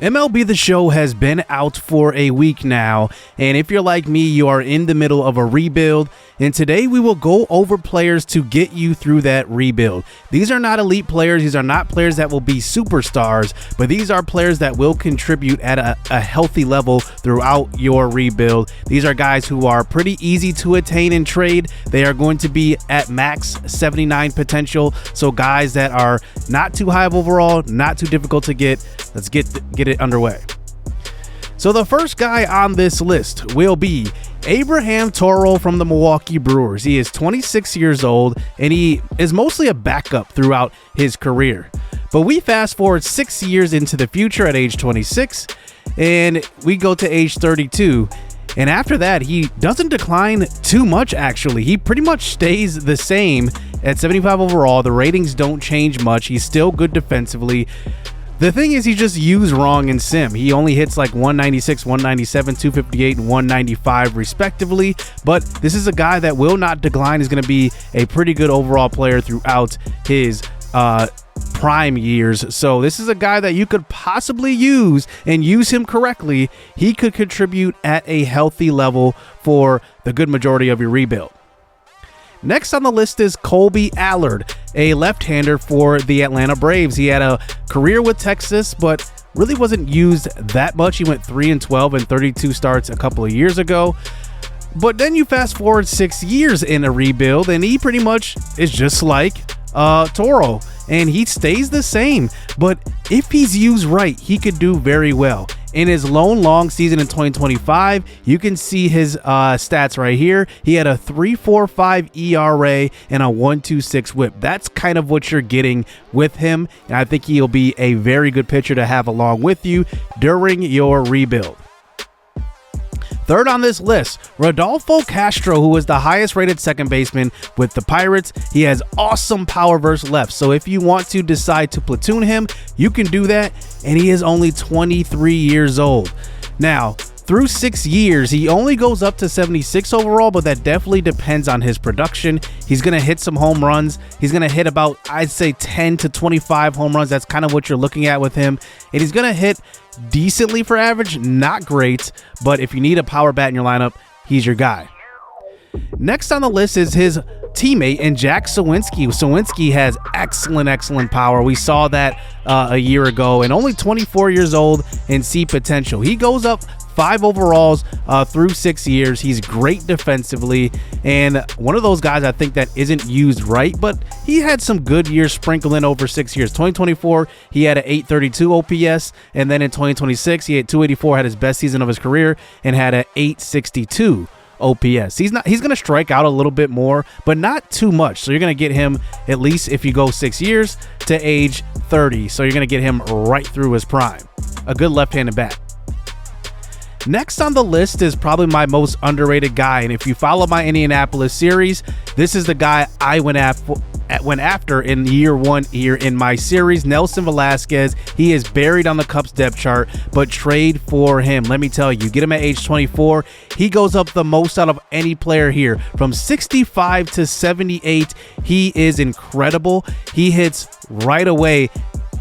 MLB The Show has been out for a week now, and if you're like me, you are in the middle of a rebuild, and today we will go over players to get you through that rebuild. These are not elite players, these are not players that will be superstars, but these are players that will contribute at a healthy level throughout your rebuild. These are guys who are pretty easy to attain and trade. They are going to be at max 79 potential, so guys that are not too high of overall, not too difficult to get. Let's get it underway. So the first guy on this list will be Abraham Toro from the Milwaukee Brewers. He is 26 years old and he is mostly a backup throughout his career. But we fast forward 6 years into the future at age 26 and we go to age 32. And after that, he doesn't decline too much, actually. He pretty much stays the same at 75 overall. The ratings don't change much. He's still good defensively. The thing is, he's just used wrong in sim. He only hits like 196, 197, 258, and 195 respectively. But this is a guy that will not decline. He's going to be a pretty good overall player throughout his prime years. So this is a guy that you could possibly use and use him correctly. He could contribute at a healthy level for the good majority of your rebuild. Next on the list is Colby Allard, a left-hander for the Atlanta Braves. He had a career with Texas, but really wasn't used that much. He went 3-12 and 32 starts a couple of years ago. But then you fast forward 6 years in a rebuild, and he pretty much is just like Toro, and he stays the same. But if he's used right, he could do very well. In his lone long season in 2025, you can see his stats right here. He had a 3.45 ERA and a 1.26 whip. That's kind of what you're getting with him, and I think he'll be a very good pitcher to have along with you during your rebuild. Third on this list, Rodolfo Castro, who is the highest rated second baseman with the Pirates. He has awesome power versus left. So if you want to decide to platoon him, you can do that. And he is only 23 years old. Now, through 6 years, he only goes up to 76 overall, but that definitely depends on his production. He's going to hit some home runs. He's going to hit about, I'd say, 10 to 25 home runs. That's kind of what you're looking at with him. And he's going to hit decently for average, not great, but if you need a power bat in your lineup, he's your guy. Next on the list is his teammate and Jack Zielinski. Zielinski has excellent power. We saw that a year ago, and only 24 years old and see potential. He goes up 5 overalls through 6 years. He's great defensively, and one of those guys I think that isn't used right, but he had some good years sprinkled in over 6 years. 2024, he had an 832 OPS, and then in 2026, he had 284, had his best season of his career, and had an 862 OPS. He's going to strike out a little bit more, but not too much. So you're going to get him, at least if you go 6 years, to age 30. So you're going to get him right through his prime. A good left-handed bat. Next on the list is probably my most underrated guy, and if you follow my Indianapolis series, this is the guy I went after in year 1 here in my series, Nelson Velazquez. He is buried on the Cubs depth chart, but trade for him. Let me tell you, get him at age 24. He goes up the most out of any player here, from 65 to 78. He is incredible. He hits right away,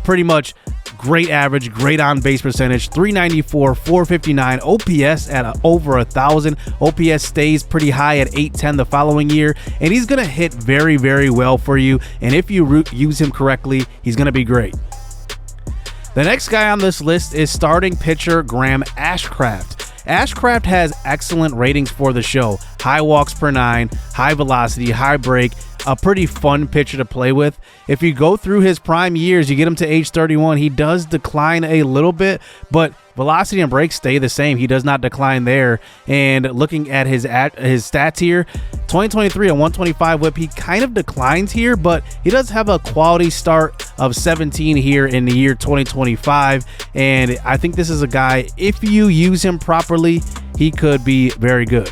pretty much. Great average, great on base percentage, 394, 459, OPS at over 1,000. OPS stays pretty high at 810 the following year, and he's going to hit very well for you. And if you use him correctly, he's going to be great. The next guy on this list is starting pitcher Graham Ashcraft. Ashcraft has excellent ratings for the show. High walks per 9, high velocity, high break. A pretty fun pitcher to play with. If you go through his prime years, you get him to age 31, he does decline a little bit, but velocity and break stay the same. He does not decline there. And looking at his stats here, 2023, a 125 whip, he kind of declines here, but he does have a quality start of 17 here in the year 2025. And I think this is a guy, if you use him properly, he could be very good.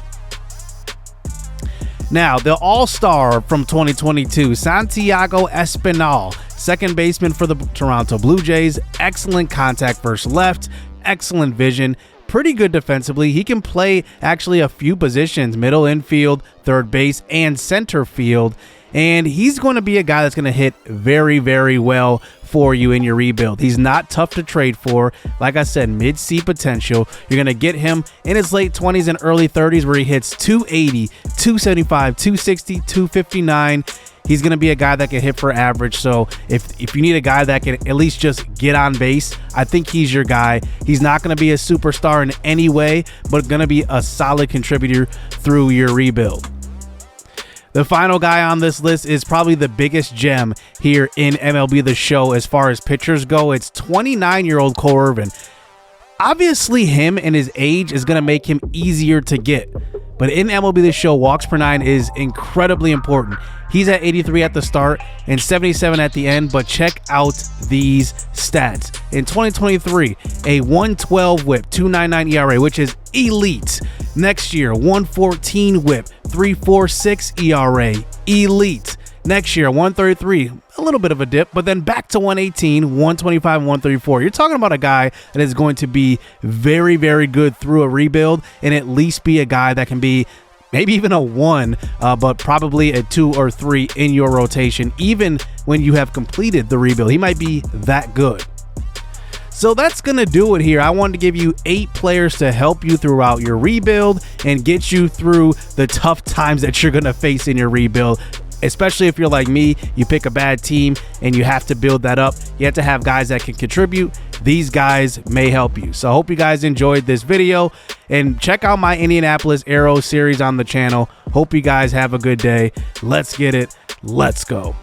Now, the all-star from 2022, Santiago Espinal, second baseman for the Toronto Blue Jays, excellent contact versus left, excellent vision, pretty good defensively. He can play actually a few positions, middle infield, third base, and center field. and he's going to be a guy that's going to hit very, very well for you in your rebuild. He's not tough to trade for. Like I said, mid-C potential. You're going to get him in his late 20s and early 30s where he hits 280, 275, 260, 259. He's going to be a guy that can hit for average. So if you need a guy that can at least just get on base, I think he's your guy. He's not going to be a superstar in any way, but going to be a solid contributor through your rebuild. The final guy on this list is probably the biggest gem here in MLB The Show as far as pitchers go. It's 29-year-old Cole Irvin. Obviously, him and his age is going to make him easier to get. But in MLB The Show, walks per nine is incredibly important. He's at 83 at the start and 77 at the end, but check out these stats. In 2023, a 112 whip, 2.99 ERA, which is elite. Next year, 114 whip, 3.46 ERA, elite. Next year, 133, a little bit of a dip, but then back to 118, 125, 134. You're talking about a guy that is going to be very, very good through a rebuild and at least be a guy that can be maybe even a 1, but probably a 2 or 3 in your rotation, even when you have completed the rebuild. He might be that good. So that's going to do it here. I wanted to give you 8 players to help you throughout your rebuild and get you through the tough times that you're going to face in your rebuild. Especially if you're like me, you pick a bad team and you have to build that up. You have to have guys that can contribute. These guys may help you. So I hope you guys enjoyed this video and check out my Indianapolis Aero series on the channel. Hope you guys have a good day. Let's get it. Let's go.